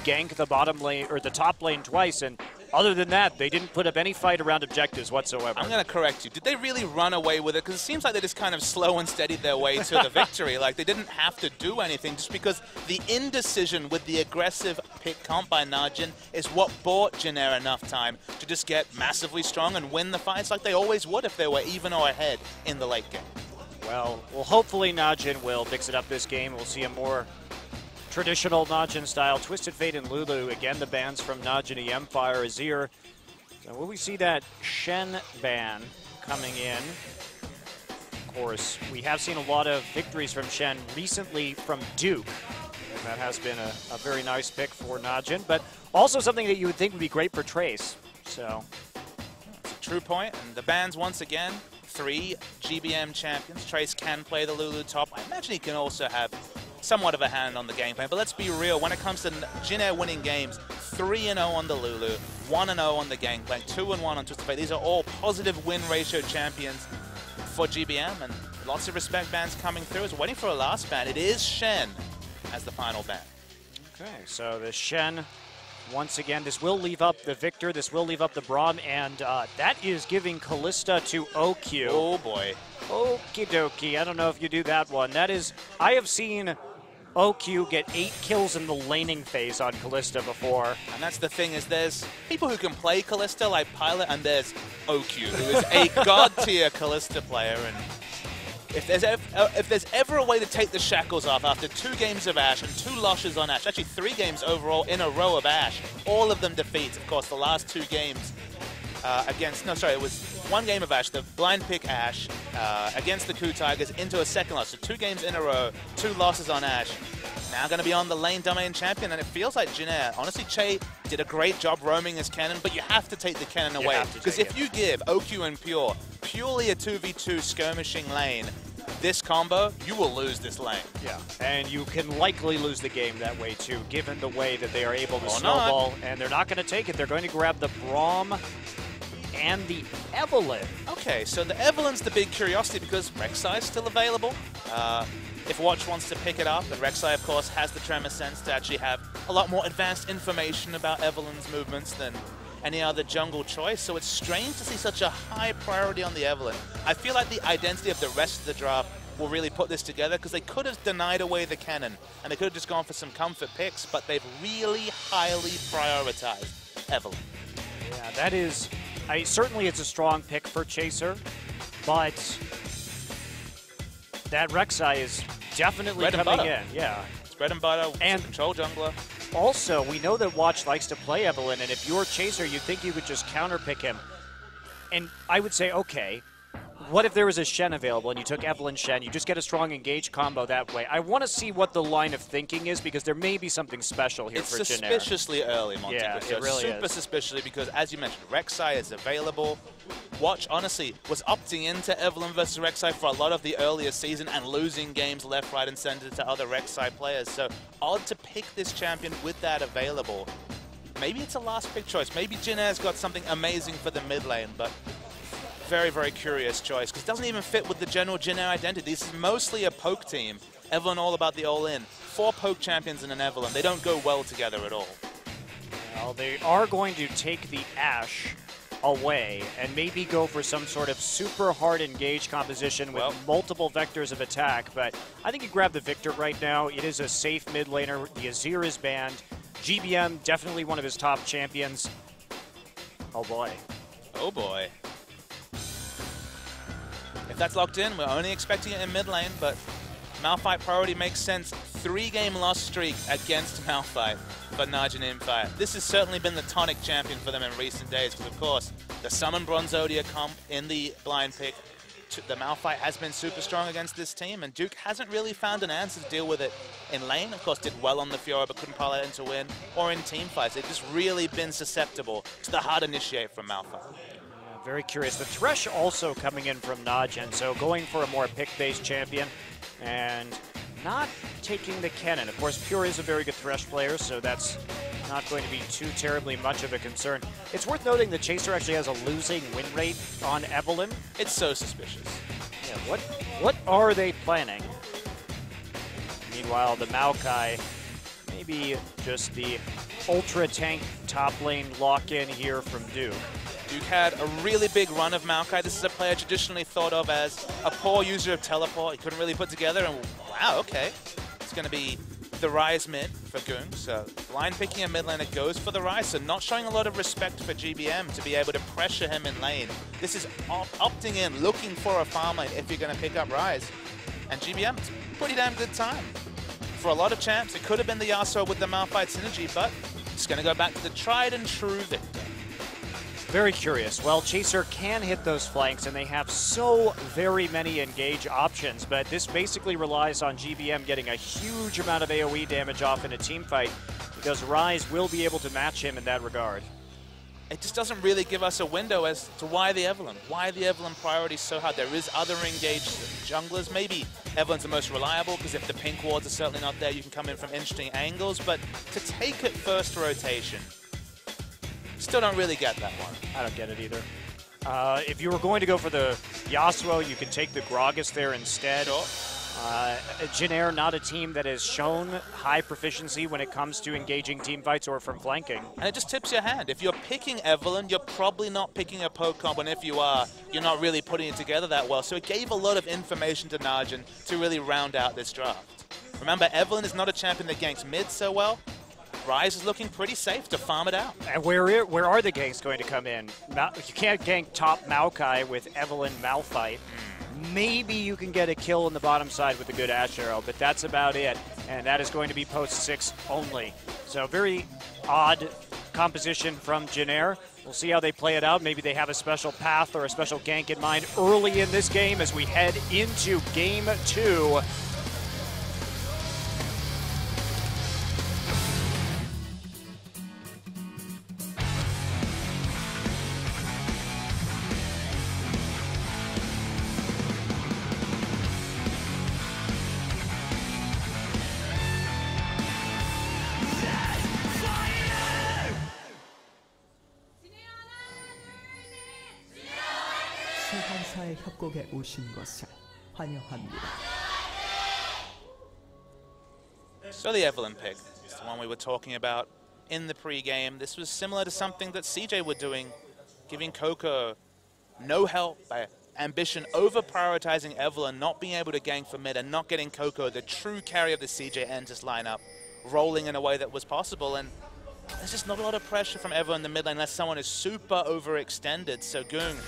gank the bottom lane or the top lane twice, and other than that, they didn't put up any fight around objectives whatsoever. I'm going to correct you. Did they really run away with it? Because it seems like they just kind of slow and steadied their way to the victory. Like, they didn't have to do anything just because the indecision with the aggressive pick comp by Najin is what bought Jin Air enough time to just get massively strong and win the fights like they always would if they were even or ahead in the late game. Well, hopefully Najin will mix it up this game. We'll see a more traditional Najin style. Twisted Fate and Lulu. Again, the bans from Najin, mFire, Azir. So will we see that Shen ban coming in? Of course, we have seen a lot of victories from Shen recently from Duke. And that has been a very nice pick for Najin, but also something that you would think would be great for Trace. So that's a true point. And the bans once again. 3 GBM champions. Trace can play the Lulu top. I imagine he can also have somewhat of a hand on the game plan. But let's be real, when it comes to Jin Air winning games, 3-0 on the Lulu, 1-0 on the Gangplank, 2-1 on Twisted Fate. These are all positive win ratio champions for GBM, and lots of respect bans coming through. As we're waiting for a last ban. It is Shen as the final ban. Okay, so the Shen, once again, this will leave up the Victor, this will leave up the Braum, and that is giving Kalista to OQ. Oh boy. Okie dokie, I don't know if you do that one. That is, I have seen OQ get 8 kills in the laning phase on Kalista before. And that's the thing, is there's people who can play Kalista like Pilot, and there's OQ, who is a god-tier Kalista player. And if there's ever a way to take the shackles off after 2 games of Ashe and 2 losses on Ashe, actually 3 games overall in a row of Ashe, all of them defeats. Of course, the last 2 games it was 1 game of Ashe, the blind pick Ashe, against the Coup Tigers into a second loss. So 2 games in a row, 2 losses on Ashe. Now going to be on the lane domain champion, and it feels like Jin Air. Honestly, Che did a great job roaming his cannon, but you have to take the cannon away. Because if you give OQ and Pure purely a 2v2 skirmishing lane, this combo, you will lose this lane. Yeah, and you can likely lose the game that way too, given the way that they are able to snowball. And they're not going to take it. They're going to grab the Braum and the Evelynn. Okay, so the Evelynn's the big curiosity because Rek'Sai is still available. If Watch wants to pick it up, and Rek'Sai, of course, has the Tremor Sense to actually have a lot more advanced information about Evelynn's movements than any other jungle choice, so it's strange to see such a high priority on the Evelynn. I feel like the identity of the rest of the draft will really put this together, because they could have denied away the cannon, and they could have just gone for some comfort picks, but they've really highly prioritized Evelynn. Yeah, that is... certainly it's a strong pick for Chaser, but that Rek'Sai is definitely coming in. Yeah. It's bread and butter, and control jungler. Also, we know that Watch likes to play Evelynn, and if you're Chaser, you'd think you could just counterpick him. And I would say, okay, what if there was a Shen available and you took Evelynn Shen, you just get a strong engage combo that way? I want to see what the line of thinking is, because there may be something special here for Jin Air. It's suspiciously early, Monty. Yeah, it really super suspiciously, because as you mentioned, Rek'Sai is available. Watch, honestly, was opting into Evelynn versus Rek'Sai for a lot of the earlier season and losing games left, right, and center to other Rek'Sai players. So odd to pick this champion with that available. Maybe it's a last pick choice. Maybe Jin Air's got something amazing for the mid lane, but very, very curious choice, because it doesn't even fit with the general Jin Air identity. This is mostly a poke team. Evelynn all about the all-in. 4 poke champions and an Evelynn. They don't go well together at all. Well, they are going to take the Ashe away and maybe go for some sort of super hard engage composition with multiple vectors of attack, but I think you grab the Victor right now. It is a safe mid laner. The Azir is banned. GBM, definitely one of his top champions. Oh boy. Oh boy. If that's locked in, we're only expecting it in mid lane, but Malphite priority makes sense. 3-game loss streak against Malphite for Najin mFire. This has certainly been the tonic champion for them in recent days, because of course, the Summon Bronzodia comp in the blind pick, the Malphite has been super strong against this team, and Duke hasn't really found an answer to deal with it in lane. Of course, did well on the Fiora, but couldn't parlay it into win, or in team fights. They've just really been susceptible to the hard initiate from Malphite. Very curious. The Thresh also coming in from Najin, so going for a more pick-based champion and not taking the cannon. Of course, Pure is a very good Thresh player, so that's not going to be too terribly much of a concern. It's worth noting that Chaser actually has a losing win rate on Evelynn. It's so suspicious. Yeah, what are they planning? Meanwhile, the Maokai maybe just the ultra tank top lane lock-in here from Duke. Duke had a really big run of Maokai. This is a player traditionally thought of as a poor user of teleport. He couldn't really put together, and wow, okay. It's going to be the Ryze mid for Goong. So line picking a mid laner goes for the Ryze, so not showing a lot of respect for GBM to be able to pressure him in lane. This is opting in, looking for a farm lane if you're going to pick up Ryze. And GBM, it's a pretty damn good time. For a lot of champs, it could have been the Yasuo with the Malphite synergy, but it's going to go back to the tried and true victor. Very curious. Well, Chaser can hit those flanks, and they have so very many engage options, but this basically relies on GBM getting a huge amount of AoE damage off in a team fight, because Ryze will be able to match him in that regard. It just doesn't really give us a window as to why the Evelynn. Why the Evelynn priority is so hard. There is other engaged junglers. Maybe Evelynn's the most reliable, because if the pink wards are certainly not there, you can come in from interesting angles, but to take it first rotation, still don't really get that one. I don't get it either. If you were going to go for the Yasuo, you could take the Gragas there instead. Sure. Jin Air, not a team that has shown high proficiency when it comes to engaging team fights or from flanking. And it just tips your hand. If you're picking Evelynn, you're probably not picking a poke comp, and if you are, you're not really putting it together that well. So it gave a lot of information to Najin to really round out this draft. Remember, Evelynn is not a champion that ganks mid so well. Ryze is looking pretty safe to farm it out. And where are the ganks going to come in? You can't gank top Maokai with Evelynn Malphite. Maybe you can get a kill on the bottom side with a good Ash Arrow, but that's about it. And that is going to be post 6 only. So very odd composition from Jin Air. We'll see how they play it out. Maybe they have a special path or a special gank in mind early in this game as we head into Game 2. 소환사의 협곡에 오신 것을 환영합니다. So the Evelynn pick is the one we were talking about in the pre-game. This was similar to something that CJ were doing, giving Coco no help by Ambition over-prioritizing Evelynn, not being able to gank for mid, and not getting Coco, the true carry of the CJ Entis lineup, rolling in a way that was possible. And there's just not a lot of pressure from Evelynn in the mid lane unless someone is super overextended. So Goong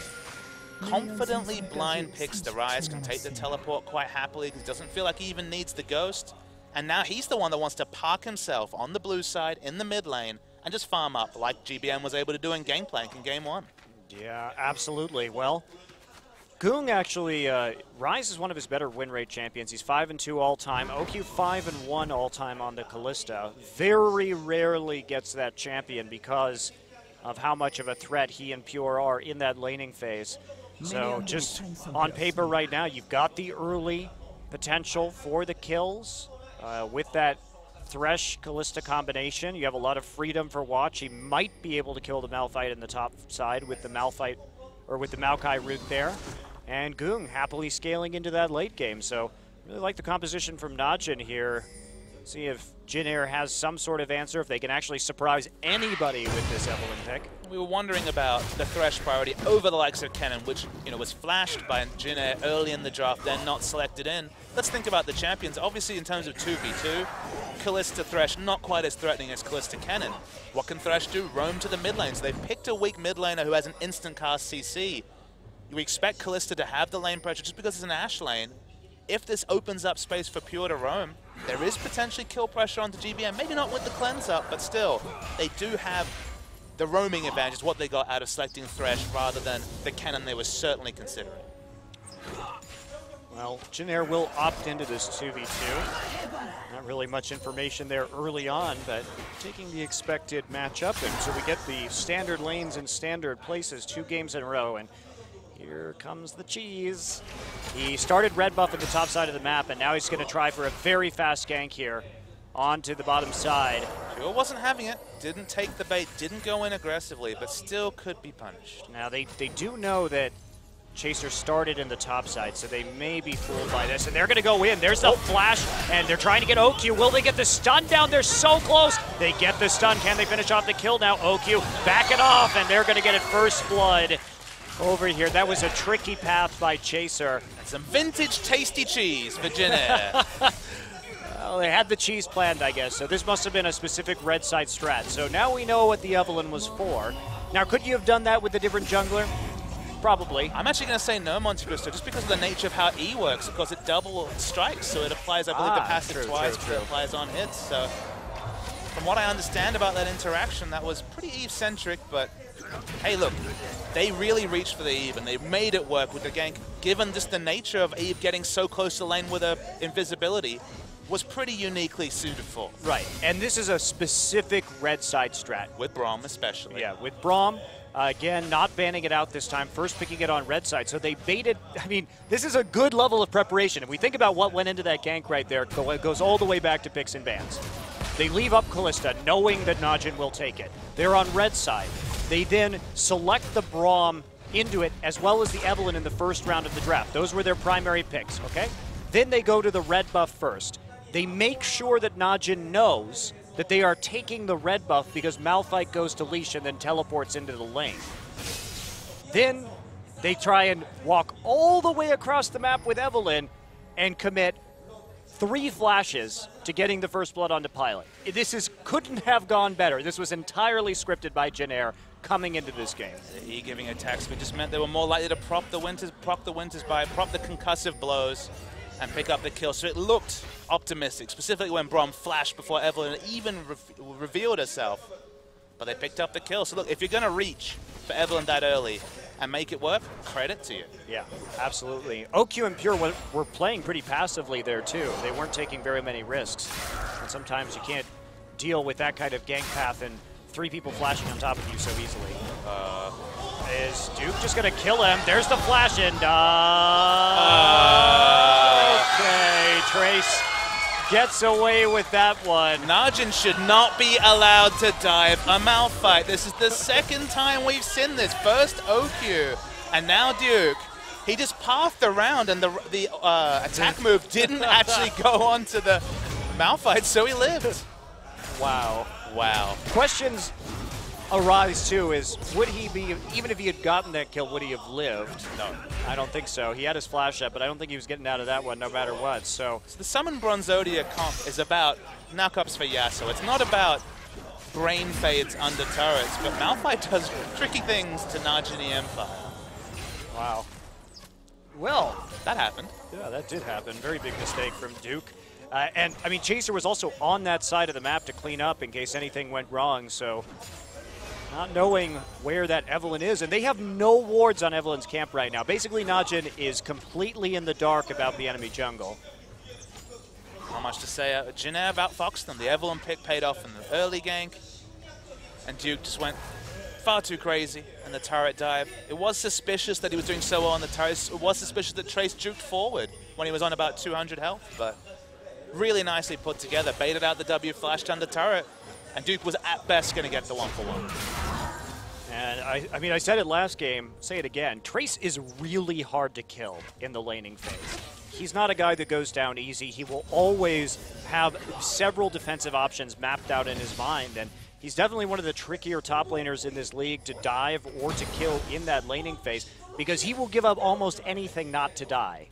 confidently blind picks the Ryze, can take the teleport quite happily because he doesn't feel like he even needs the Ghost. And now he's the one that wants to park himself on the blue side in the mid lane and just farm up like GBM was able to do in Gangplank in Game 1. Yeah, absolutely. Well, Goong actually, Ryze is one of his better win rate champions. He's 5-2 all-time. OQ 5-1 all-time on the Kalista. Very rarely gets that champion because of how much of a threat he and Pure are in that laning phase. So just on paper right now, you've got the early potential for the kills with that Thresh Kalista combination. You have a lot of freedom for Watch. He might be able to kill the Malphite in the top side with the Malphite or with the Maokai route there. And Goong happily scaling into that late game. So really like the composition from Najin here. See if Jin Air has some sort of answer, if they can actually surprise anybody with this Evelynn pick. We were wondering about the Thresh priority over the likes of Kennen, which was flashed by Jin Air early in the draft, then not selected in. Let's think about the champions. Obviously, in terms of 2v2, Kalista Thresh not quite as threatening as Kalista Kennen. What can Thresh do? Roam to the mid lane. So they've picked a weak mid laner who has an instant cast CC. We expect Kalista to have the lane pressure just because it's an Ashe lane. If this opens up space for Pure to roam, there is potentially kill pressure onto GBM. Maybe not with the cleanse up, but still, they do have the roaming advantage, what they got out of selecting Thresh rather than the Kennen they were certainly considering. Well, Jin Air will opt into this 2v2. Not really much information there early on, but taking the expected matchup. And so we get the standard lanes in standard places 2 games in a row. And here comes the cheese. He started red buff at the top side of the map, and now he's going to try for a very fast gank here onto the bottom side. Pure wasn't having it, didn't take the bait, didn't go in aggressively, but still could be punished. Now they do know that Chaser started in the top side, so they may be fooled by this, and they're going to go in. There's the flash, and they're trying to get OQ. Will they get the stun down? They're so close. They get the stun. Can they finish off the kill now? OQ backing off, and they're going to get it first blood over here. That was a tricky path by Chaser. And some vintage tasty cheese for Jin Air. Well, they had the cheese planned, I guess, so this must have been a specific red side strat. So now we know what the Evelyn was for. Now, could you have done that with a different jungler? Probably. I'm actually going to say no, Monte Cristo, just because of the nature of how E works, because it double strikes, so it applies, I believe, the passive twice, but it applies on hits. So, from what I understand about that interaction, that was pretty Eve-centric, but hey, look, they really reached for the Eve, and they made it work with the gank, given just the nature of Eve getting so close to lane with her invisibility, was pretty uniquely suited for. Right, and this is a specific red side strat. With Braum, especially. Yeah, with Braum. Again, not banning it out this time, first picking it on red side. So they baited, I mean, this is a good level of preparation. If we think about what went into that gank right there, it goes all the way back to picks and bans. They leave up Kalista, knowing that Najin will take it. They're on red side. They then select the Braum into it, as well as the Evelyn in the first round of the draft. Those were their primary picks, okay? Then they go to the red buff first. They make sure that Najin knows that they are taking the red buff because Malphite goes to leash and then teleports into the lane. Then they try and walk all the way across the map with Evelyn and commit 3 flashes to getting the first blood onto Pilot. Couldn't have gone better. This was entirely scripted by Jin Air coming into this game. The E giving attack speed just meant they were more likely to prop the concussive blows, and pick up the kill. So it looked optimistic, specifically when Braum flashed before Evelyn even revealed herself. But they picked up the kill. So look, if you're going to reach for Evelyn that early and make it work, credit to you. Yeah, absolutely. OQ and Pure were playing pretty passively there too. They weren't taking very many risks. And sometimes you can't deal with that kind of gank path and 3 people flashing on top of you so easily. Is Duke just going to kill him? There's the flash and okay, Trace gets away with that one. Najin should not be allowed to dive a Malphite. This is the second time we've seen this. First OQ, and now Duke. He just pathed around, and the attack move didn't actually go onto the Malphite, so he lived. Wow. Wow. Questions arise too is, would he be, even if he had gotten that kill, would he have lived? No. I don't think so. He had his flash up, but I don't think he was getting out of that one no matter what. So the Summon Bronzodia comp is about knockups for Yasuo. It's not about brain fades under turrets, but Malphite does tricky things to Najin mFire. Wow. Well, that happened. Yeah, that did happen. Very big mistake from Duke. And, I mean, Chaser was also on that side of the map to clean up in case anything went wrong, so not knowing where that Evelyn is. And they have no wards on Evelyn's camp right now. Basically, Najin is completely in the dark about the enemy jungle. Not much to say. Jin Air outfoxed them. The Evelyn pick paid off in the early gank, and Duke just went far too crazy in the turret dive. It was suspicious that he was doing so well on the turret. It was suspicious that Trace juked forward when he was on about 200 health, but really nicely put together. Baited out the W, flashed under turret, and Duke was at best going to get the 1-for-1. And I mean, I said it last game, say it again. Trace is really hard to kill in the laning phase. He's not a guy that goes down easy. He will always have several defensive options mapped out in his mind, and he's definitely one of the trickier top laners in this league to dive or to kill in that laning phase, because he will give up almost anything not to die.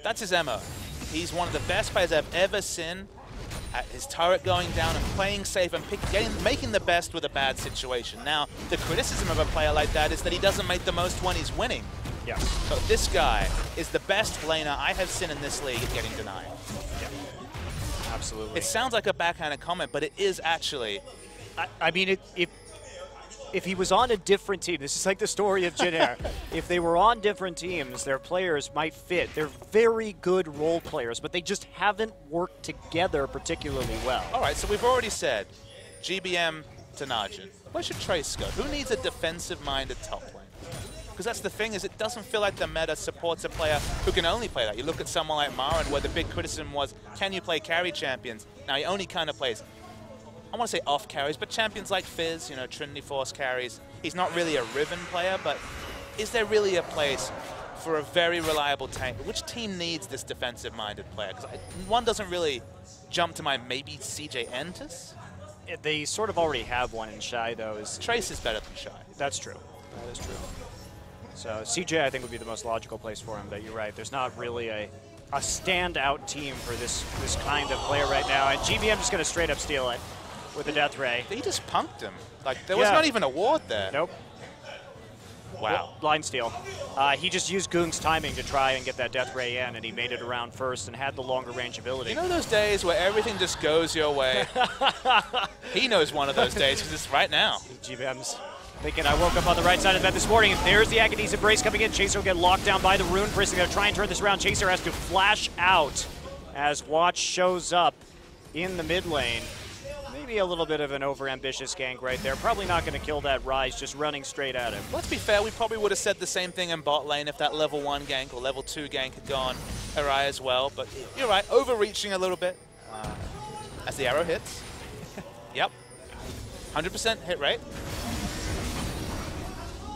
That's his MO. He's one of the best players I've ever seen at his turret going down and playing safe and making the best with a bad situation. Now, the criticism of a player like that is that he doesn't make the most when he's winning. Yeah. But this guy is the best laner I have seen in this league at getting denied. Yeah. Absolutely. It sounds like a backhanded comment, but it is actually. I mean, if he was on a different team, this is like the story of Jin Air. If they were on different teams, their players might fit. They're very good role players, but they just haven't worked together particularly well. All right, so we've already said GBM to Najin. Where should Trace go? Who needs a defensive-minded top lane? Because that's the thing, is it doesn't feel like the meta supports a player who can only play that. You look at someone like Marin, where the big criticism was, can you play carry champions? Now he only kind of plays, I want to say off carries, but champions like Fizz, you know, Trinity Force carries. He's not really a Riven player, but is there really a place for a very reliable tank. Which team needs this defensive-minded player? Because one doesn't really jump to mind. Maybe CJ Entus? They sort of already have one in Shy, though. Trace is better than Shy. That's true. That is true. So CJ, I think, would be the most logical place for him, but you're right. There's not really a standout team for this kind of player right now. And GBM just going to straight up steal it with a Death Ray. He just punked him. Like, there was not even a ward there. Nope. Wow. Line steal. He just used Goong's timing to try and get that Death Ray in, and he made it around first and had the longer range ability. You know those days where everything just goes your way? He knows one of those days because it's right now. GBM's thinking, I woke up on the right side of the bed this morning, and there's the Agony's Embrace coming in. Chaser will get locked down by the Rune Priest. They're going to try and turn this around. Chaser has to flash out as Watch shows up in the mid lane. Maybe a little bit of an over-ambitious gank right there. Probably not going to kill that Rise, just running straight at him. Let's be fair, we probably would have said the same thing in bot lane if that level 1 gank or level 2 gank had gone awry as well. But you're right, overreaching a little bit as the arrow hits. Yep, 100% hit rate.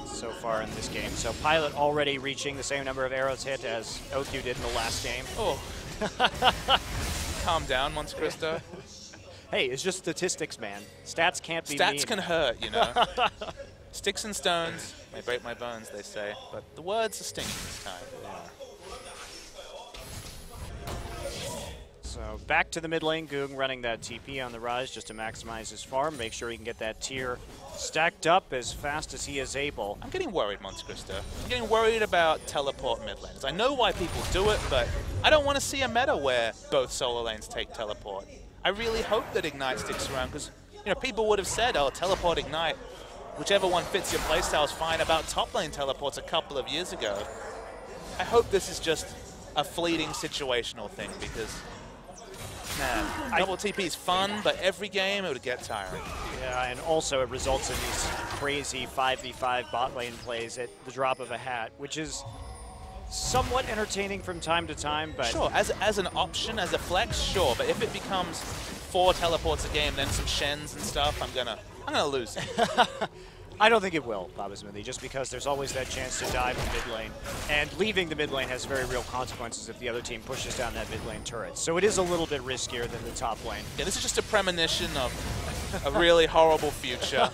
So far in this game. So Pilot already reaching the same number of arrows hit as OQ did in the last game. Oh. Calm down, Monte Cristo. Hey, it's just statistics, man. Stats can't be Stats mean. can hurt, you know. Sticks and stones may break my bones, they say, but the words are stinging this time. So back to the mid lane, Goong running that TP on the Rise just to maximize his farm, make sure he can get that tier stacked up as fast as he is able. I'm getting worried, Monte Cristo. I'm getting worried about teleport mid lanes. I know why people do it, but I don't want to see a meta where both solo lanes take teleport. I really hope that Ignite sticks around because, you know, people would have said, oh, teleport Ignite, whichever one fits your playstyle is fine about top lane teleports a couple of years ago. I hope this is just a fleeting situational thing because, man, double TP is fun, but every game it would get tiring. Yeah, and also it results in these crazy 5v5 bot lane plays at the drop of a hat, which is somewhat entertaining from time to time, but... Sure, as an option, as a flex, sure, but if it becomes 4 teleports a game, then some Shens and stuff, I'm gonna lose it. I don't think it will, Baba Smithy, just because there's always that chance to dive in mid lane, and leaving the mid lane has very real consequences if the other team pushes down that mid lane turret. So it is a little bit riskier than the top lane. Yeah, this is just a premonition of a really horrible future.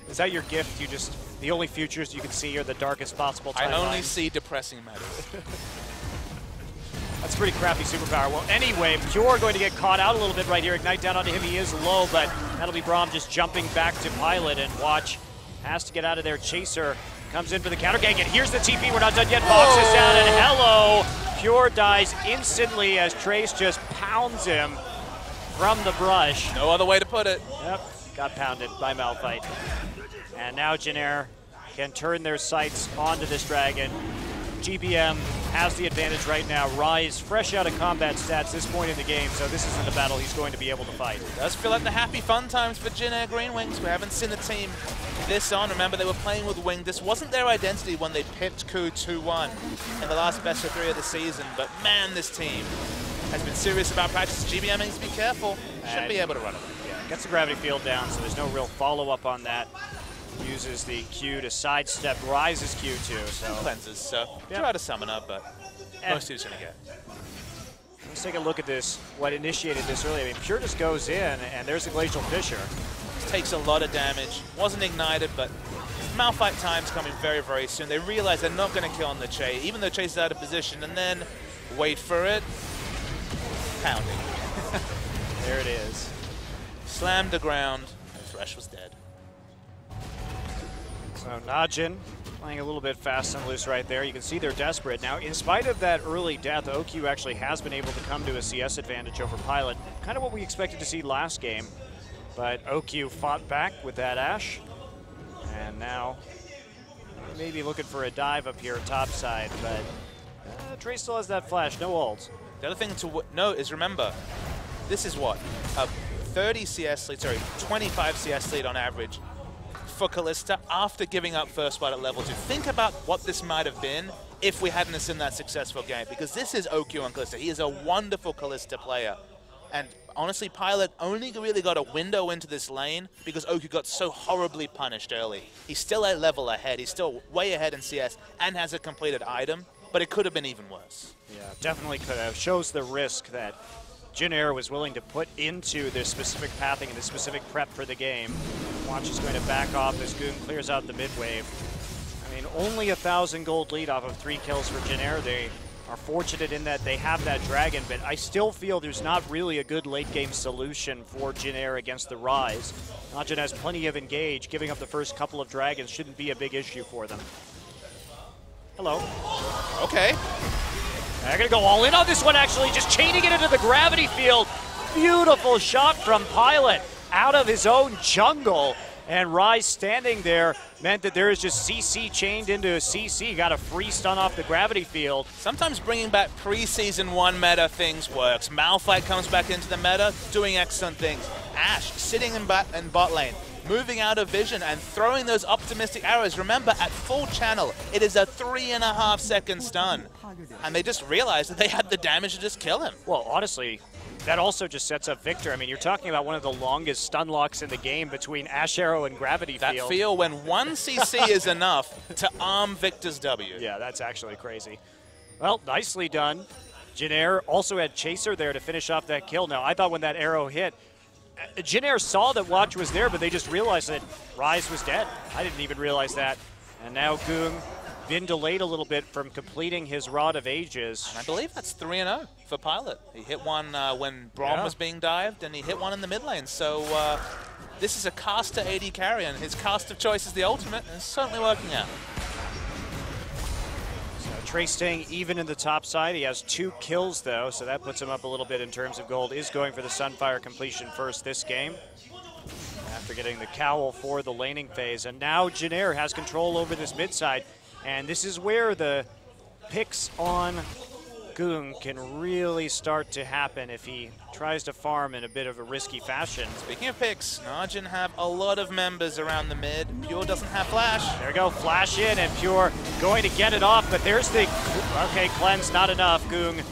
Is that your gift? You just, the only futures you can see are the darkest possible timelines? I only see depressing matters. That's a pretty crappy superpower. Well, anyway, Pure going to get caught out a little bit right here. Ignite down onto him. He is low, but that'll be Braum just jumping back to Pilot, and Watch has to get out of there. Chaser comes in for the counter gank, and here's the TP. We're not done yet. Fox is down, and hello! Pure dies instantly as Trace just pounds him from the brush. No other way to put it. Yep, got pounded by Malphite. And now Janair can turn their sights onto this dragon. GBM has the advantage right now. Rise fresh out of combat stats this point in the game, so this isn't a battle he's going to be able to fight. It does feel like the happy fun times for Janair Green Wings. We haven't seen the team this on. Remember, they were playing with Wing. This wasn't their identity when they pipped Ku 2-1 in the last best of 3 of the season, but man, this team has been serious about practice. GBM needs to be careful. Should be able to run it. Yeah, gets the gravity field down, so there's no real follow-up on that. Uses the Q to sidestep Rise's Q too. So cleanses, so yep. Try to summon up, but most he's going to get. Let's take a look at this, what initiated this earlier. I mean, Pure just goes in, and there's the Glacial Fissure. This takes a lot of damage. Wasn't ignited, but Malphite time's coming very, very soon. They realize they're not going to kill on the Chase, even though Chase is out of position, and then wait for it. Pounding. There it is. Slammed the ground, and Thresh was dead. So Najin playing a little bit fast and loose right there. You can see they're desperate. Now, in spite of that early death, OQ actually has been able to come to a CS advantage over Pilot. Kind of what we expected to see last game. But OQ fought back with that Ashe. And now maybe looking for a dive up here top side. But Trace still has that flash, no ults. The other thing to note is, remember, this is what? A 30 CS lead, sorry, 25 CS lead on average for Kalista after giving up first blood at level 2. Think about what this might have been if we hadn't seen that successful game, because this is OQ on Kalista. He is a wonderful Kalista player, and Honestly, Pilot only really got a window into this lane because Oku got so horribly punished early. He's still a level ahead. He's still way ahead in CS and has a completed item, but it could have been even worse. Yeah, definitely could have. Shows the risk that Jin Air was willing to put into this specific pathing and the specific prep for the game. Watch is going to back off as Goon clears out the mid wave. I mean, only 1,000 gold lead off of 3 kills for Jin Air. They are fortunate in that they have that dragon, but I still feel there's not really a good late game solution for Jin Air against the Rise. Najin has plenty of engage. Giving up the first couple of dragons shouldn't be a big issue for them. Hello. Okay. They're going to go all in on this one, actually, just chaining it into the gravity field. Beautiful shot from Pilot out of his own jungle. And Rise standing there meant that there is just CC chained into a CC. Got a free stun off the gravity field. Sometimes bringing back pre-season 1 meta things works. mFire comes back into the meta, doing excellent things. Ash sitting in bot lane, moving out of vision and throwing those optimistic arrows. Remember, at full channel, it is a 3.5 second stun. And they just realized that they had the damage to just kill him. Well, honestly, that also just sets up Victor. I mean, you're talking about one of the longest stun locks in the game between Ash Arrow and Gravity That Field. feel when 1 CC is enough to arm Victor's W. Yeah, that's actually crazy. Well, nicely done. Jin Air also had Chaser there to finish off that kill. Now, I thought when that arrow hit, Jin Air saw that Watch was there, but they just realized that Rise was dead. I didn't even realize that. And now Goong been delayed a little bit from completing his Rod of Ages. And I believe that's 3-0 for Pilot. He hit one when Braum was being dived, and he hit one in the mid lane. So this is a caster AD carry, and his cast of choice is the ultimate, and it's certainly working out. So Trey staying even in the top side. He has 2 kills, though, so that puts him up a little bit in terms of gold. Is going for the Sunfire completion first this game, after getting the cowl for the laning phase. And now Jin Air has control over this mid side. And this is where the picks on Goong can really start to happen if he tries to farm in a bit of a risky fashion. Speaking of picks, Najin have a lot of members around the mid. Pure doesn't have flash. There we go, flash in, and Pure going to get it off, but there's the, okay, cleanse, not enough. Goong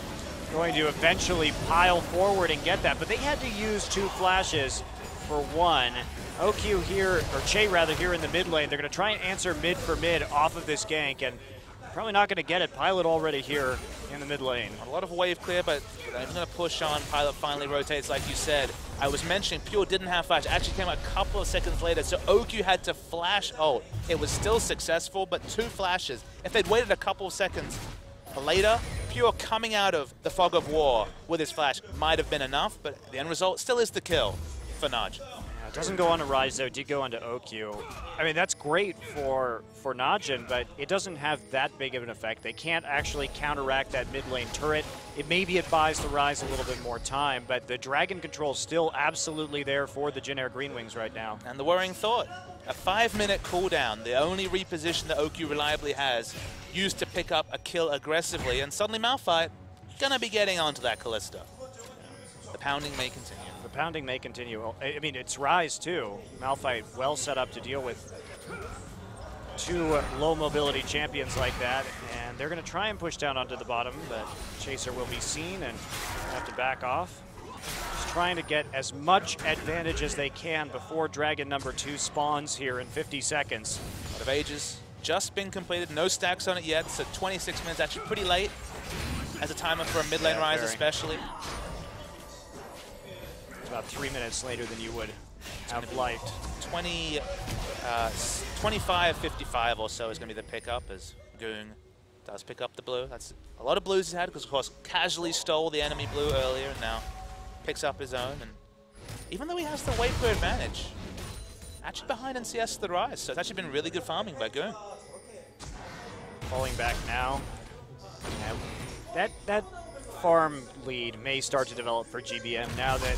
going to eventually pile forward and get that, but they had to use 2 flashes for 1. OQ here, or Che rather, here in the mid lane. They're going to try and answer mid for mid off of this gank, and probably not going to get it. Pilot already here in the mid lane. A lot of wave clear, but I'm going to push on. Pilot finally rotates, like you said. I was mentioning Pure didn't have flash. Actually came a couple of seconds later, so OQ had to flash ult. It was still successful, but 2 flashes. If they'd waited a couple of seconds later, Pure coming out of the fog of war with his flash might have been enough, but the end result still is the kill for Najin. It doesn't go on to Rise, though. It did go on to OQ. I mean, that's great for Najin, but it doesn't have that big of an effect. They can't actually counteract that mid lane turret. Maybe it buys the Rise a little bit more time, but the Dragon control is still absolutely there for the Jin Air Green Wings right now. And the worrying thought, a 5-minute cooldown, the only reposition that OQ reliably has, used to pick up a kill aggressively, and suddenly mFire gonna be getting onto that Kalista. The pounding may continue. The pounding may continue. I mean, it's Rise, too. mFire well set up to deal with 2 low mobility champions like that, and they're going to try and push down onto the bottom, but Chaser will be seen and have to back off. Just trying to get as much advantage as they can before Dragon number 2 spawns here in 50 seconds. A lot of Ages just been completed, no stacks on it yet, so 26 minutes, actually pretty late as a timer for a mid lane Rise especially. About 3 minutes later than you would have liked. 25-55 or so is going to be the pickup as Goong does pick up the blue. That's a lot of blues he's had because, of course, casually stole the enemy blue earlier and now picks up his own. And even though he has the wave clear advantage, actually behind in CS the Rise, so it's actually been really good farming by Goong. Falling back now. That farm lead may start to develop for GBM now that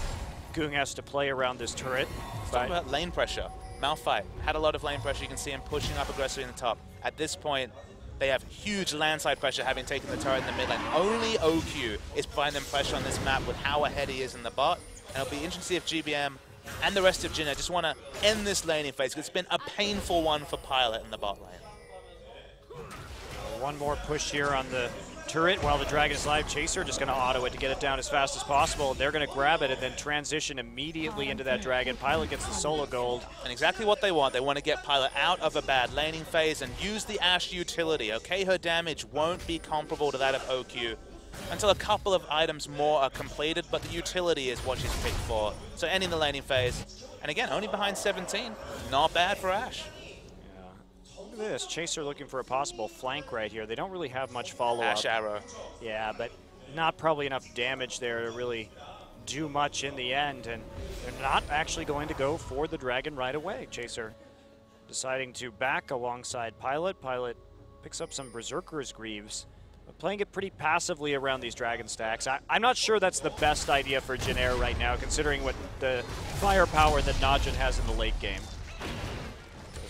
Goong has to play around this turret. Let's talk about lane pressure. mFire had a lot of lane pressure. You can see him pushing up aggressively in the top. At this point, they have huge landslide pressure having taken the turret in the mid lane. Only OQ is providing them pressure on this map with how ahead he is in the bot. And it'll be interesting to see if GBM and the rest of Jin Air just want to end this laning phase, because it's been a painful one for Pilot in the bot lane. One more push here on the turret while the Dragon is live. Chaser just going to auto it to get it down as fast as possible. They're going to grab it and then transition immediately into that Dragon. Pilot gets the solo gold. And exactly what they want. They want to get Pilot out of a bad laning phase and use the Ashe utility. Okay, her damage won't be comparable to that of OQ until a couple of items more are completed, but the utility is what she's picked for. So ending the laning phase. And again, only behind 17. Not bad for Ashe. Look at this. Chaser looking for a possible flank right here. They don't really have much follow-up. Ashe arrow. Yeah, but not probably enough damage there to really do much in the end. And they're not actually going to go for the Dragon right away. Chaser deciding to back alongside Pilot. Pilot picks up some Berserker's Greaves, but playing it pretty passively around these Dragon stacks. I'm not sure that's the best idea for Jin Air right now, considering what the firepower that Najin has in the late game.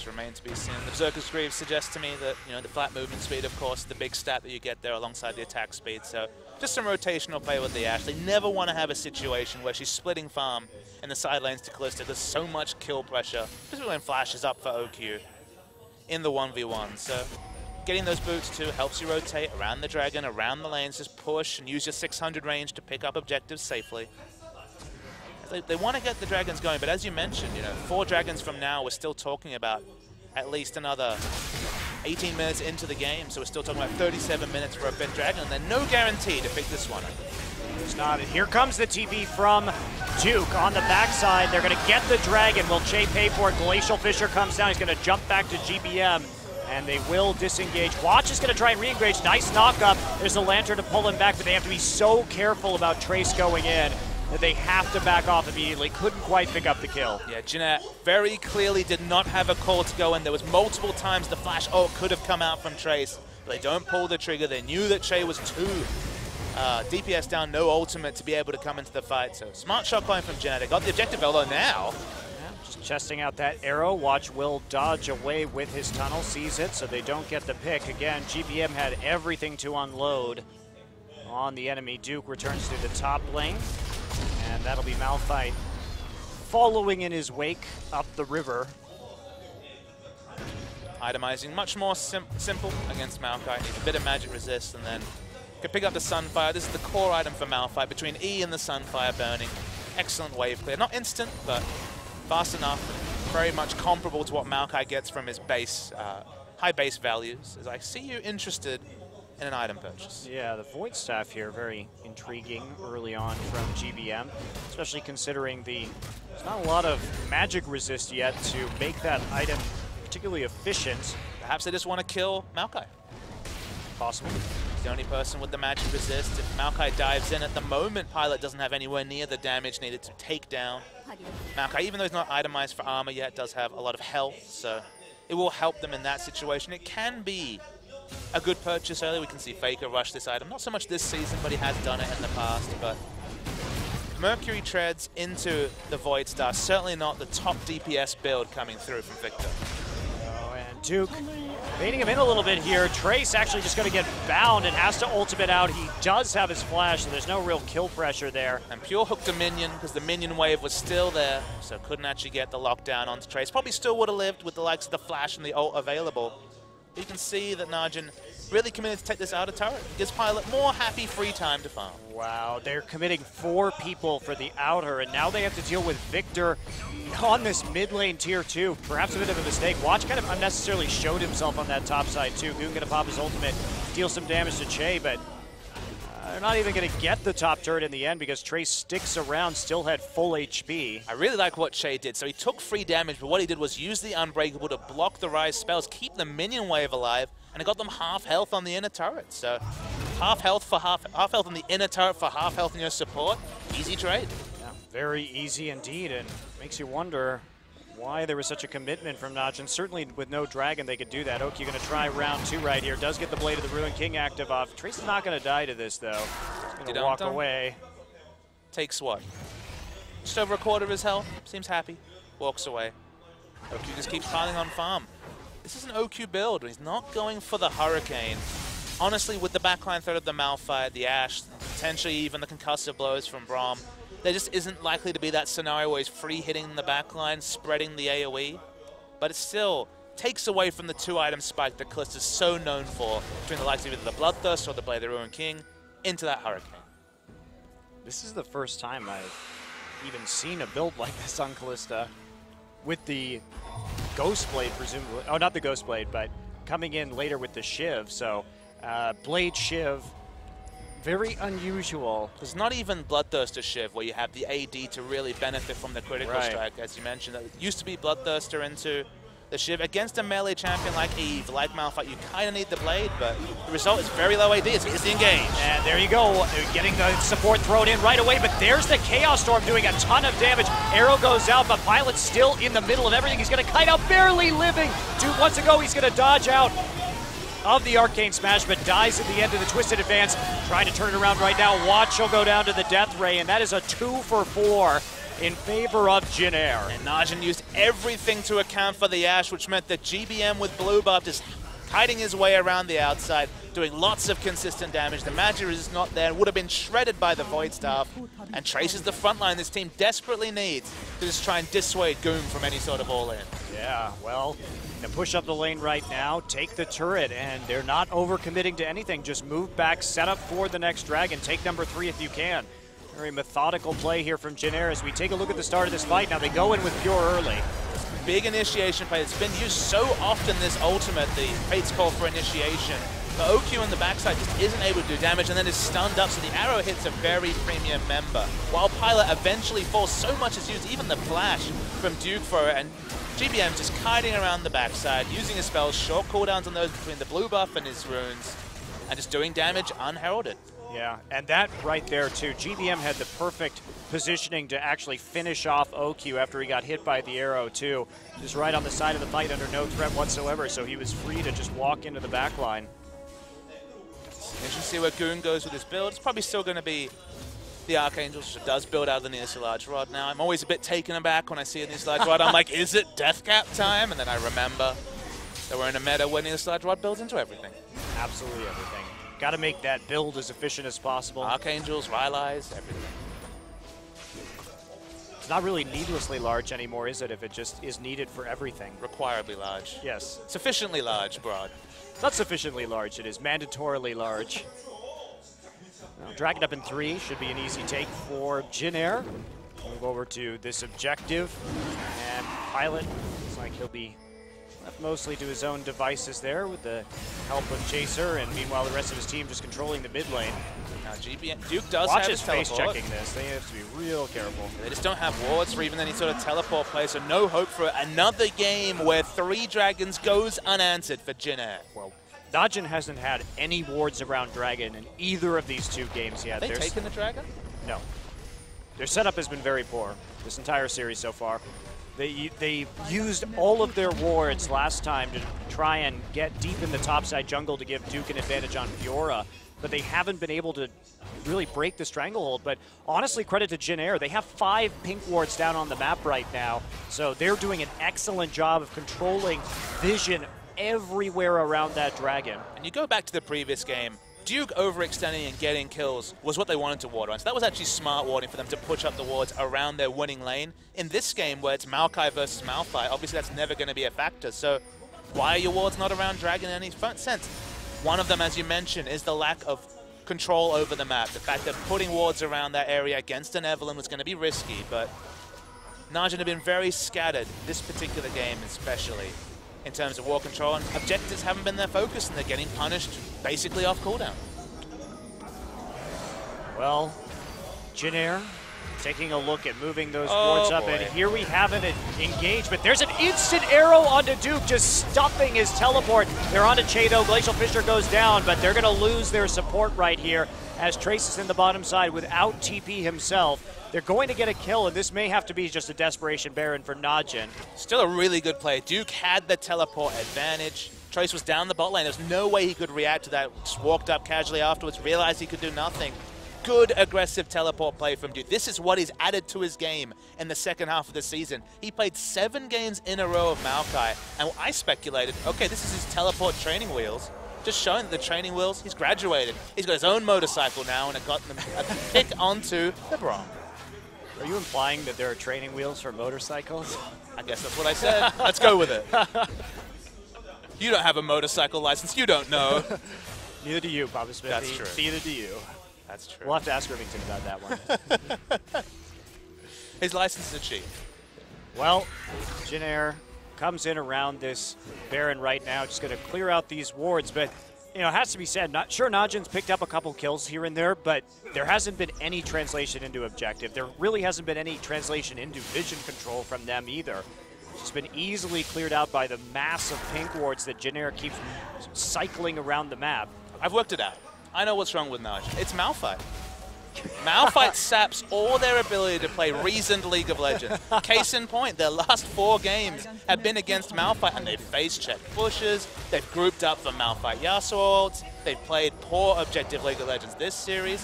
Remains to be seen. The Berserker's Greaves suggests to me that, you know, the flat movement speed, of course, the big stat that you get there alongside the attack speed. So just some rotational play with the Ashe. They never want to have a situation where she's splitting farm in the side lanes to Callista. There's so much kill pressure, especially when Flash is up for OQ in the 1v1. So getting those boots too helps you rotate around the Dragon, around the lanes, just push and use your 600 range to pick up objectives safely. They want to get the Dragons going, but as you mentioned, you know, 4 Dragons from now, we're still talking about at least another 18 minutes into the game, so we're still talking about 37 minutes for a 5th Dragon, and then no guarantee to pick this one up. There's not. And here comes the TP from Duke on the backside. They're going to get the Dragon. Will Che pay for it? Glacial Fisher comes down. He's going to jump back to GBM, and they will disengage. Watch is going to try and re-engage. Nice knock-up. There's a Lantern to pull him back, but they have to be so careful about Trace going in that they have to back off immediately. Couldn't quite pick up the kill. Yeah, Jin Air very clearly did not have a call to go in. There was multiple times the flash ult could have come out from Trace, but they don't pull the trigger. They knew that Che was 2 DPS down, no ultimate to be able to come into the fight. So smart shot calling from Jin Air. They got the objective, although now just chesting out that arrow. Watch Will dodge away with his tunnel, sees it, so they don't get the pick. Again, GBM had everything to unload on the enemy. Duke returns to the top lane. And that'll be mFire following in his wake up the river. Itemizing much more simple against mFire. Needs a bit of magic resist, and then can pick up the Sunfire. This is the core item for mFire, between E and the Sunfire burning. Excellent wave clear. Not instant, but fast enough. Very much comparable to what mFire gets from his base, high base values. As I see you interested in an item purchase. Yeah, the Void Staff here, very intriguing early on from GBM, especially considering there's not a lot of magic resist yet to make that item particularly efficient. Perhaps they just want to kill mFire. Possible. He's the only person with the magic resist. If mFire dives in at the moment, Pilot doesn't have anywhere near the damage needed to take down mFire. Even though he's not itemized for armor yet, does have a lot of health, so it will help them in that situation. It can be a good purchase early. We can see Faker rush this item. Not so much this season, but he has done it in the past. But Mercury treads into the Void Star. Certainly not the top DPS build coming through from Victor. Oh, and Duke baiting him in a little bit here. Trace actually just going to get bound and has to ultimate out. He does have his flash, so there's no real kill pressure there. And pure hooked a minion because the minion wave was still there, so couldn't actually get the lockdown onto Trace. Probably still would have lived with the likes of the flash and the ult available. You can see that Najin really committed to take this outer turret. It gives Pilot more happy free time to farm. Wow, they're committing 4 people for the outer, and now they have to deal with Victor on this mid lane tier 2. Perhaps a bit of a mistake. Watch kind of unnecessarily showed himself on that top side too. Goon gonna pop his ultimate, deal some damage to Che, but they're not even going to get the top turret in the end because Trace sticks around, still had full HP. I really like what Che did. So he took free damage, but what he did was use the Unbreakable to block the Rise spells, keep the minion wave alive, and it got them half health on the inner turret. So half health on the inner turret for half health in your support. Easy trade. Yeah, very easy indeed, and makes you wonder why there was such a commitment from Najin. Certainly with no Dragon they could do that. Oki going to try round 2 right here. Does get the Blade of the Ruined King active off. Trace is not going to die to this though. He's going to walk away. Takes what? Just over a quarter of his health. Seems happy. Walks away. OQ just keeps piling on farm. This is an OQ build. He's not going for the Hurricane. Honestly, with the backline threat of the mFire, the Ashe, potentially even the concussive blows from Braum, there just isn't likely to be that scenario where he's free hitting the backline, spreading the AoE. But it's still takes away from the 2-item spike that Kalista's so known for between the likes of either the Bloodthirst or the Blade of the Ruined King into that Hurricane. This is the first time I've even seen a build like this on Kalista with the Ghost Blade, presumably. Oh, not the Ghost Blade, but coming in later with the Shiv. So, Blade Shiv, very unusual. There's not even Bloodthirster Shiv where you have the AD to really benefit from the critical strike, as you mentioned. It used to be Bloodthirster into the Shiv. Against a melee champion like Eve, like mFire, you kind of need the Blade, but the result is very low AD. It's the engage. And there you go, getting the support thrown in right away, but there's the Chaos Storm doing a ton of damage. Arrow goes out, but Pilot's still in the middle of everything. He's going to kite out, barely living. Dude, once ago, he's going to dodge out of the Arcane Smash, but dies at the end of the Twisted Advance. Trying to turn it around right now. Watch, he'll go down to the Death Ray, and that is a 2 for 4 in favor of Jin Air. And Najin used everything to account for the Ashe, which meant that GBM with blue buff just kiting his way around the outside, doing lots of consistent damage. The Magic is not there, would have been shredded by the Void Staff, and Trace is the front line this team desperately needs to just try and dissuade Goon from any sort of all-in. Yeah, well, they push up the lane right now, take the turret, and they're not overcommitting to anything. Just move back, set up for the next dragon, take number 3 if you can. Very methodical play here from Jin Air as we take a look at the start of this fight. Now they go in with Pure early. Big initiation play. It's been used so often this ultimate, the Fate's Call for initiation. But OQ on the backside just isn't able to do damage and then is stunned up, so the arrow hits a very premium member. While Pilot eventually falls, so much is used, even the flash from Duke for it, and GBM just kiting around the backside, using his spells, short cooldowns on those between the blue buff and his runes, and just doing damage unheralded. Yeah, and that right there too. GBM had the perfect positioning to actually finish off OQ after he got hit by the arrow too. Just right on the side of the fight under no threat whatsoever, so he was free to just walk into the back line. Interesting to see where Goon goes with his build. It's probably still going to be the Archangels, which does build out of the Near Large Rod now. I'm always a bit taken aback when I see a Near Large Rod. I'm like, is it Death Cap time? And then I remember that we're in a meta where Near Large Rod builds into everything. Absolutely everything. Got to make that build as efficient as possible. Archangels, Rylai's, everything. It's not really needlessly large anymore, is it, if it just is needed for everything? Requirably large. Yes. Sufficiently large, Broad. Not sufficiently large, it is mandatorily large. Now, dragging up in 3 should be an easy take for Jin Air. Move over to this objective, and Pilot looks like he'll be left mostly to his own devices there with the help of Chaser, and meanwhile the rest of his team just controlling the mid lane. Now GBM, Duke does Watch have his face checking this. They have to be real careful. They just don't have wards for even any sort of teleport play, so no hope for another game where 3 dragons goes unanswered for Jin Air. Well, Najin hasn't had any wards around Dragon in either of these 2 games yet. Have they taken the dragon? No. Their setup has been very poor this entire series so far. They used all of their wards last time to try and get deep in the topside jungle to give Duke an advantage on Fiora, but they haven't been able to really break the stranglehold. But honestly, credit to Jin Air. They have 5 pink wards down on the map right now, so they're doing an excellent job of controlling vision everywhere around that dragon. And you go back to the previous game, Duke overextending and getting kills was what they wanted to ward on. So that was actually smart warding for them to push up the wards around their winning lane. In this game, where it's Maokai versus mFire, obviously that's never going to be a factor. So why are your wards not around Dragon in any sense? One of them, as you mentioned, is the lack of control over the map. The fact that putting wards around that area against an Evelynn was going to be risky, but Najin have been very scattered this particular game especially, in terms of war control, and objectives haven't been their focus, and they're getting punished basically off cooldown. Well, Jin Air taking a look at moving those boards up, and here we have an engagement. There's an instant arrow onto Duke, just stuffing his teleport. They're onto Chado. Glacial Fissure goes down, but they're going to lose their support right here as Trace is in the bottom side without TP himself. They're going to get a kill, and this may have to be just a desperation Baron for Najin. Still a really good play. Duke had the teleport advantage. Trace was down the bot lane. There's no way he could react to that. Just walked up casually afterwards, realized he could do nothing. Good aggressive teleport play from Duke. This is what he's added to his game in the second half of the season. He played 7 games in a row of Maokai, and I speculated, okay, this is his teleport training wheels. Just showing that the training wheels, he's graduated. He's got his own motorcycle now, and it got them a pick onto the Brom. Are you implying that there are training wheels for motorcycles? I guess that's what I said. Let's go with it. You don't have a motorcycle license. You don't know. Neither do you, Papa Smith. That's true. Neither do you. That's true. We'll have to ask Irvington about that one. His license is cheap. Well, Jin Air comes in around this Baron right now, just going to clear out these wards, but you know, it has to be said, not sure Najin's picked up a couple kills here and there, but there hasn't been any translation into objective. There really hasn't been any translation into vision control from them either. It's been easily cleared out by the mass of pink wards that Jin Air keeps cycling around the map. I've worked it out. I know what's wrong with Najin. It's mFire. mFire saps all their ability to play reasoned League of Legends. Case in point, their last 4 games have been against mFire, and they've face-checked bushes, they've grouped up for mFire Yasuo ults, they've played poor objective League of Legends this series.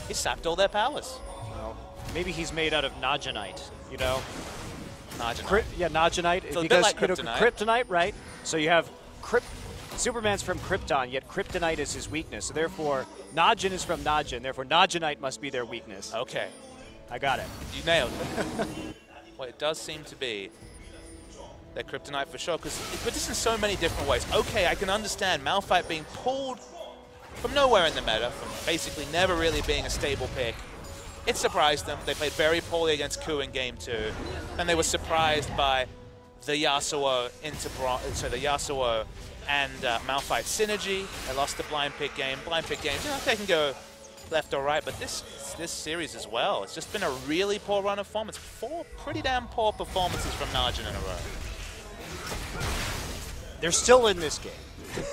He sapped all their powers. Well, maybe he's made out of Najinite, you know? Najinite. Najinite. So because, a bit like kryptonite. You know, kryptonite, right? So you have Superman's from Krypton, yet kryptonite is his weakness. So therefore, Najin is from Najin. Therefore, Najinite must be their weakness. Okay. I got it. You nailed it. Well, it does seem to be their kryptonite for sure, because it puts this in so many different ways. Okay, I can understand mFire being pulled from nowhere in the meta, from basically never really being a stable pick. It surprised them. They played very poorly against Ku in Game 2. And they were surprised by the Yasuo the Yasuo and mFire synergy. They lost the blind pick game. Blind pick games, you know, they can go left or right, but this series as well, it's just been a really poor run of form. It's 4 pretty damn poor performances from Najin in a row. They're still in this game.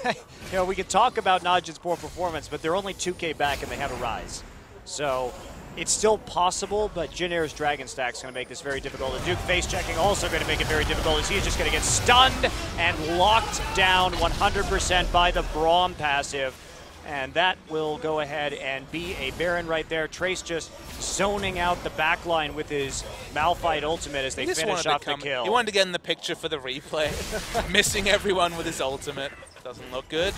You know, we could talk about Najin's poor performance, but they're only 2K back and they have a rise. So it's still possible, but Jin Air's Dragon Stack is going to make this very difficult. The Duke face checking also going to make it very difficult, as he's just going to get stunned and locked down 100% by the Braum passive. And that will go ahead and be a Baron right there. Trace just zoning out the backline with his Malphite ultimate as they finish off the kill. He wanted to get in the picture for the replay. Missing everyone with his ultimate. Doesn't look good.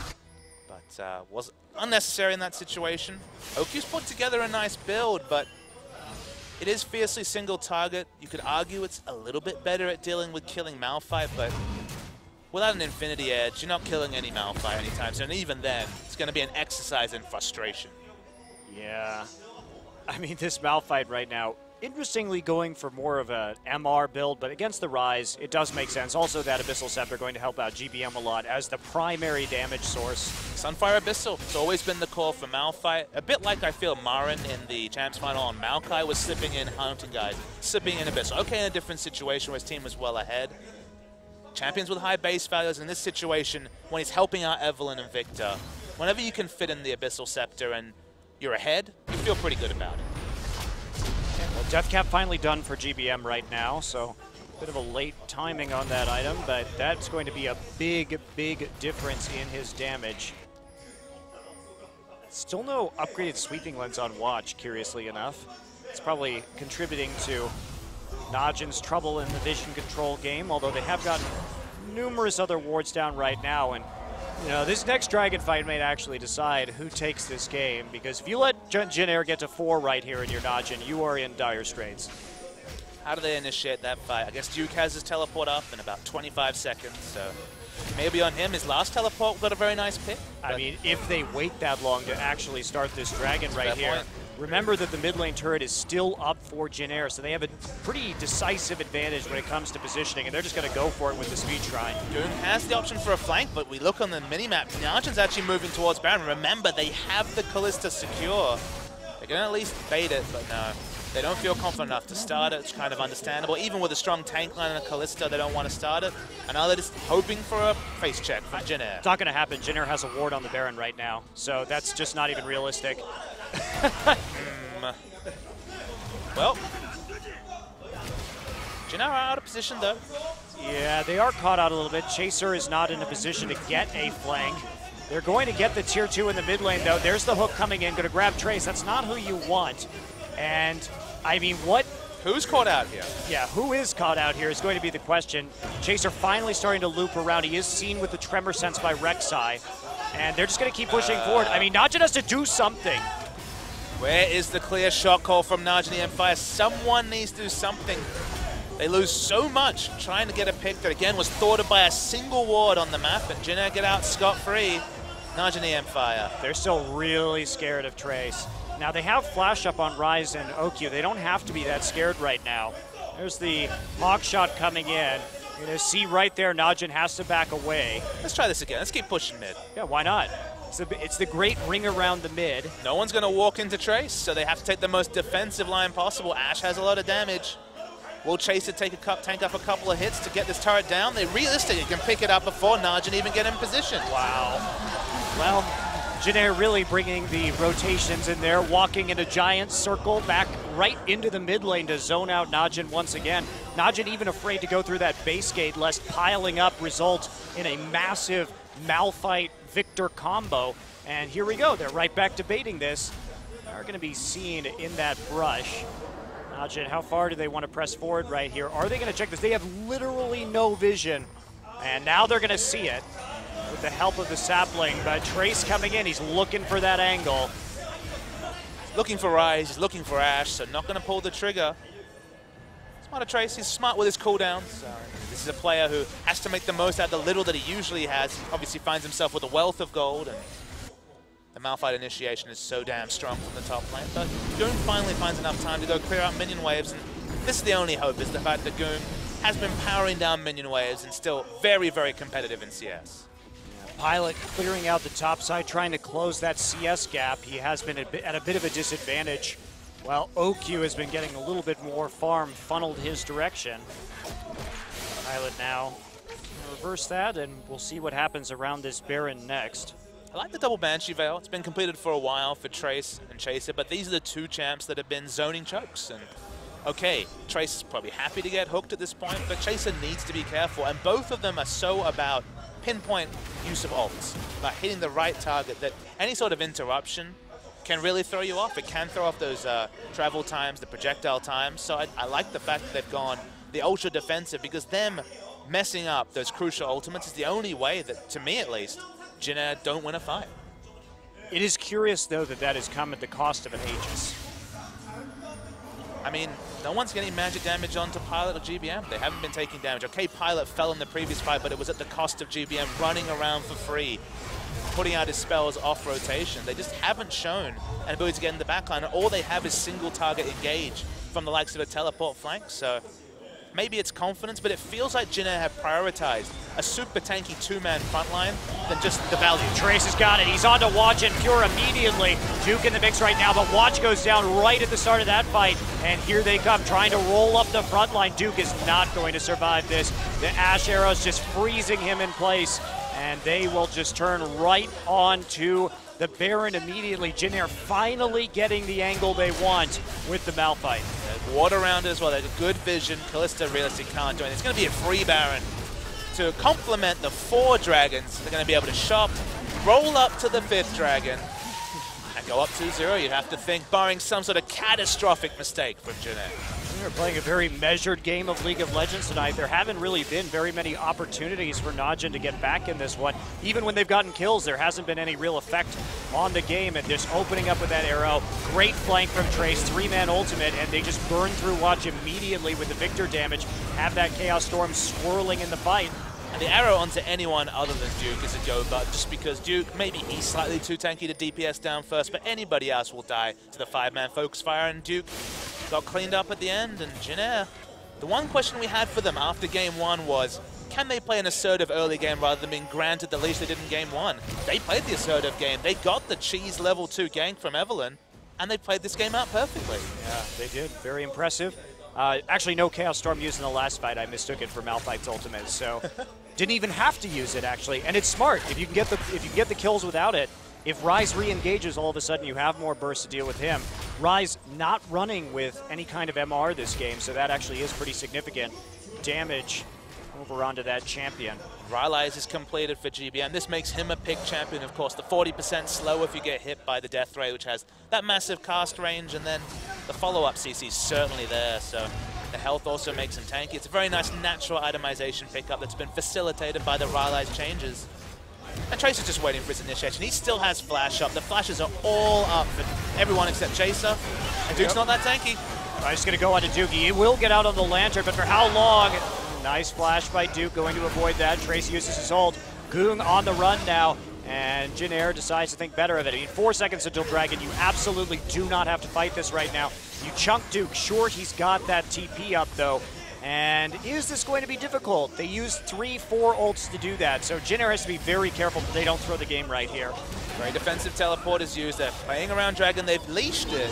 But was unnecessary in that situation. Oku's put together a nice build, but it is fiercely single target. You could argue it's a little bit better at dealing with killing Malphite, but without an Infinity Edge, you're not killing any Malphite anytime soon. And even then, it's going to be an exercise in frustration. Yeah. I mean, this Malphite right now, interestingly going for more of a MR build, but against the Rise, it does make sense. Also, that Abyssal Scepter going to help out GBM a lot as the primary damage source. Sunfire Abyssal, it's always been the call for Malphite. A bit like I feel Marin in the Champs Final on Maokai was slipping in Hunting Guide, slipping in Abyssal. Okay, in a different situation where his team was well ahead. Champions with high base values in this situation, when he's helping out Evelynn and Victor, whenever you can fit in the Abyssal Scepter and you're ahead, you feel pretty good about it. Well, Deathcap finally done for GBM right now, so a bit of a late timing on that item, but that's going to be a big, big difference in his damage. Still no upgraded sweeping lens on Watch, curiously enough. It's probably contributing to Najin's trouble in the vision control game, although they have gotten numerous other wards down right now. And you know, this next Dragon fight may actually decide who takes this game, because if you let Jin Air get to 4 right here in your Najin, you are in dire straits. How do they initiate that fight? I guess Duke has his teleport up in about 25 seconds, so maybe on him, his last teleport got a very nice pick. I mean, if they wait that long to actually start this Dragon right here, point. Remember that the mid lane turret is still up for Jin Air, so they have a pretty decisive advantage when it comes to positioning, and they're just going to go for it with the Speed Shrine. Doom has the option for a flank, but we look on the minimap, Najin's actually moving towards Baron. Remember, they have the Kalista secure. They can at least bait it, but no. They don't feel confident enough to start it. It's kind of understandable. Even with a strong tank line and a Kalista, they don't want to start it. And now they're just hoping for a face check from Jin Air. It's not going to happen. Jin Air has a ward on the Baron right now, so that's just not even realistic. Well, Jin Air are out of position though. Yeah, they are caught out a little bit. Chaser is not in a position to get a flank. They're going to get the tier 2 in the mid lane though. There's the hook coming in, going to grab Trace. That's not who you want. And I mean, who's caught out here? Yeah, who is caught out here is going to be the question. Chaser finally starting to loop around. He is seen with the Tremor Sense by Rek'Sai. And they're just going to keep pushing forward. I mean, Najin has to do something. Where is the clear shot call from Najin the mFire? Someone needs to do something. They lose so much trying to get a pick that, again, was thwarted by a single ward on the map, and Jin Air get out scot-free. Najin mFire. They're still really scared of Trace. Now, they have flash up on Rise and OQ. They don't have to be that scared right now. There's the hog shot coming in. You're going to see right there, Najin has to back away. Let's try this again. Let's keep pushing mid. Yeah, why not? It's the great ring around the mid. No one's going to walk into Trace, so they have to take the most defensive line possible. Ash has a lot of damage. Will Chaser tank up a couple of hits to get this turret down? They realistically can pick it up before Najin even get in position. Wow. Well, Jin Air really bringing the rotations in there, walking in a giant circle back right into the mid lane to zone out Najin once again. Najin even afraid to go through that base gate lest piling up result in a massive Malphite Victor combo. And here we go. They're right back debating this. They're going to be seen in that brush. Najin, how far do they want to press forward right here? Are they going to check this? They have literally no vision. And now they're going to see it with the help of the sapling. But Trace coming in, he's looking for that angle. He's looking for Rise, he's looking for Ash, so not going to pull the trigger. Smart of Trace, he's smart with his cooldowns. This is a player who has to make the most out of the little that he usually has. Obviously finds himself with a wealth of gold, and the Malphite initiation is so damn strong from the top lane. But Goom finally finds enough time to go clear out minion waves, and this is the only hope, is the fact that Goom has been powering down minion waves and still very, very competitive in CS. Pilot clearing out the top side, trying to close that CS gap. He has been at a bit of a disadvantage, while OQ has been getting a little bit more farm funneled his direction. Pilot now reverse that, and we'll see what happens around this Baron next. I like the double Banshee Veil. It's been completed for a while for Trace and Chaser, but these are the two champs that have been zoning chokes. And okay, Trace is probably happy to get hooked at this point, but Chaser needs to be careful, and both of them are so about pinpoint use of ults, about hitting the right target, that any sort of interruption can really throw you off. It can throw off those travel times, the projectile times. So I like the fact that they've gone the ultra defensive, because them messing up those crucial ultimates is the only way that, to me at least, Jin Air don't win a fight. It is curious, though, that that has come at the cost of an Aegis. I mean, no one's getting magic damage onto Pilot or GBM. They haven't been taking damage. Okay, Pilot fell in the previous fight, but it was at the cost of GBM running around for free, putting out his spells off rotation. They just haven't shown an ability to get in the backline, and all they have is single target engage from the likes of a teleport flank. So maybe it's confidence, but it feels like Jin Air have prioritized a super tanky two-man frontline than just the value. Trace has got it. He's on to Watch and Pure immediately. Duke in the mix right now, but Watch goes down right at the start of that fight. And here they come, trying to roll up the front line. Duke is not going to survive this. The Ash arrows just freezing him in place. And they will just turn right on to the Baron immediately. Jin Air finally getting the angle they want with the Malphite. Ward around as well. They have good vision. Kalista realistically can't do anything. It's going to be a free Baron to complement the 4 dragons. They're going to be able to shop, roll up to the 5th dragon, and go up 2-0. You'd have to think, barring some sort of catastrophic mistake from Jin Air. We're playing a very measured game of League of Legends tonight. There haven't really been very many opportunities for Najin to get back in this one. Even when they've gotten kills, there hasn't been any real effect on the game. And just opening up with that arrow, great flank from Trace, 3-man ultimate, and they just burn through Watch immediately with the Victor damage, have that Chaos Storm swirling in the fight. And the arrow onto anyone other than Duke is a go, but just because Duke, maybe he's slightly too tanky to DPS down first, but anybody else will die to the 5-man focus fire, and Duke got cleaned up at the end. And Jin Air, the one question we had for them after game 1 was, can they play an assertive early game rather than being granted the leash they did in game 1? They played the assertive game. They got the cheese level 2 gank from Evelyn, and they played this game out perfectly. Yeah, they did. Very impressive. Actually, no Chaos Storm used in the last fight. I mistook it for Malphite's ultimate, so didn't even have to use it, actually. And it's smart. If you can get the kills without it, if Rise re-engages, all of a sudden you have more burst to deal with him. Rise not running with any kind of MR this game, so that actually is pretty significant damage over onto that champion. Rylai's is completed for GBM. This makes him a pick champion. Of course, the 40% slow if you get hit by the Death Ray, which has that massive cast range, and then the follow-up CC is certainly there, so the health also makes him tanky. It's a very nice natural itemization pickup that's been facilitated by the Rylai's changes. And Tracer's just waiting for his initiation. He still has flash up. The flashes are all up for everyone except Chaser. And Duke's not that tanky. He's going to go on to Duke. He will get out on the lantern, but for how long? Nice flash by Duke, going to avoid that. Trace uses his ult. Goong on the run now, and Jin Air decides to think better of it. I mean, 4 seconds until Dragon. You absolutely do not have to fight this right now. You chunk Duke. Sure, he's got that TP up, though. And is this going to be difficult? They use 3-4 ults to do that, so Jin Air has to be very careful that they don't throw the game right here. Very defensive teleport is used. They're playing around Dragon. They've leashed it.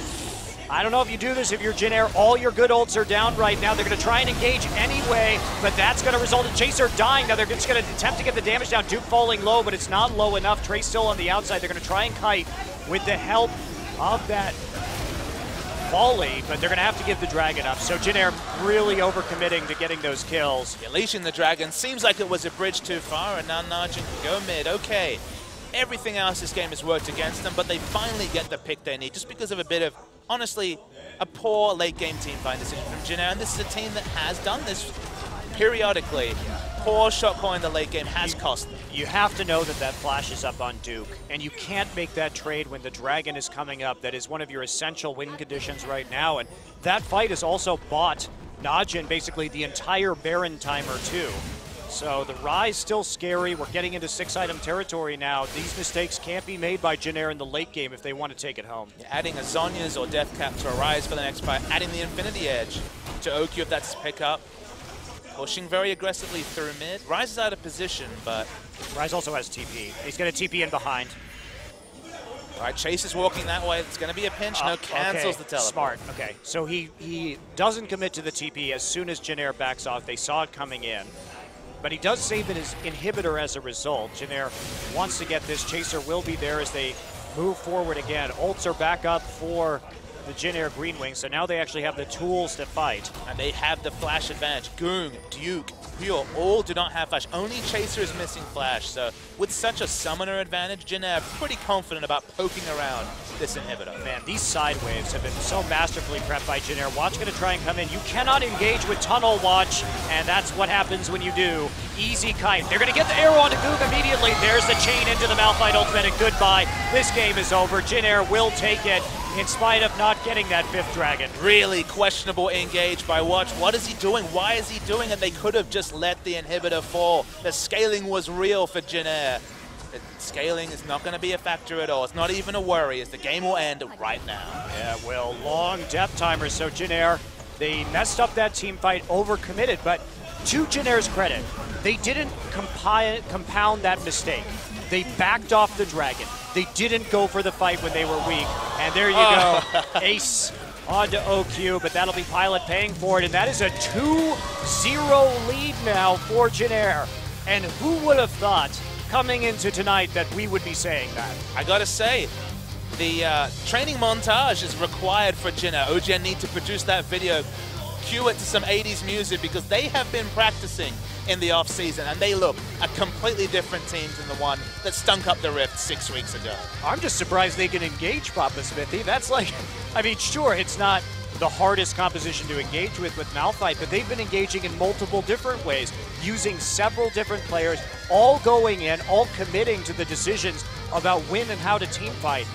I don't know if you do this if you're Jin Air. All your good ults are down right now. They're going to try and engage anyway, but that's going to result in Chaser dying. Now they're just going to attempt to get the damage down. Duke falling low, but it's not low enough. Trace still on the outside. They're going to try and kite with the help of that volley, but they're going to have to give the Dragon up. So Jin Air really overcommitting to getting those kills. Yeah, leashing the Dragon seems like it was a bridge too far, and now Najin can go mid. Okay, everything else this game has worked against them, but they finally get the pick they need just because of a bit of, honestly, a poor late game team fight decision from Jin Air, and this is a team that has done this periodically. Poor shot call in the late game has cost them. You have to know that that flash is up on Duke, and you can't make that trade when the Dragon is coming up. That is one of your essential win conditions right now, and that fight has also bought Najin basically the entire Baron timer too. So the Rise still scary. We're getting into 6-item territory now. These mistakes can't be made by Jin Air in the late game if they want to take it home. Yeah, adding a Zhonya's or Deathcap to a Rise for the next fight, adding the Infinity Edge to OQ if that's his pickup. Pushing very aggressively through mid. Rise is out of position, but... Rise also has TP. He's going to TP in behind. All right, Chase is walking that way. It's going to be a pinch. No, cancels okay. the teleport. Smart. Okay, so he doesn't commit to the TP as soon as Jin Air backs off. They saw it coming in. But he does save his inhibitor as a result. Jin Air wants to get this. Chaser will be there as they move forward again. Ults are back up for the Jin Air Green Wing, so now they actually have the tools to fight. And they have the flash advantage. Goong, Duke, Pure, all do not have flash. Only Chaser is missing flash. So with such a summoner advantage, Jin Air pretty confident about poking around this inhibitor. Man, these side waves have been so masterfully prepped by Jin Air. Watch going to try and come in. You cannot engage with Tunnel Watch, and that's what happens when you do. Easy kite. They're going to get the arrow onto Goong immediately. There's the chain into the mFire ultimate, and goodbye. This game is over. Jin Air will take it in spite of not getting that 5th Dragon. Really questionable engage by Watch. What is he doing? Why is he doing it? They could have just let the inhibitor fall. The scaling was real for Jin Air. The scaling is not going to be a factor at all. It's not even a worry, as the game will end right now. Yeah, well, long death timers. So Jin Air, they messed up that team fight, overcommitted, but to Jin Air's credit, they didn't compound that mistake. They backed off the Dragon. They didn't go for the fight when they were weak. And there you go, ace onto OQ, but that'll be Pilot paying for it, and that is a 2-0 lead now for Jin Air. And who would have thought coming into tonight that we would be saying that? I gotta say, the training montage is required for Jin Air. OGN need to produce that video, cue it to some 80s music, because they have been practicing in the off-season, and they look a completely different team than the one that stunk up the Rift 6 weeks ago. I'm just surprised they can engage Papa Smithy. That's like, I mean, sure, it's not the hardest composition to engage with Malphite, but they've been engaging in multiple different ways, using several different players, all going in, all committing to the decisions about when and how to team fight.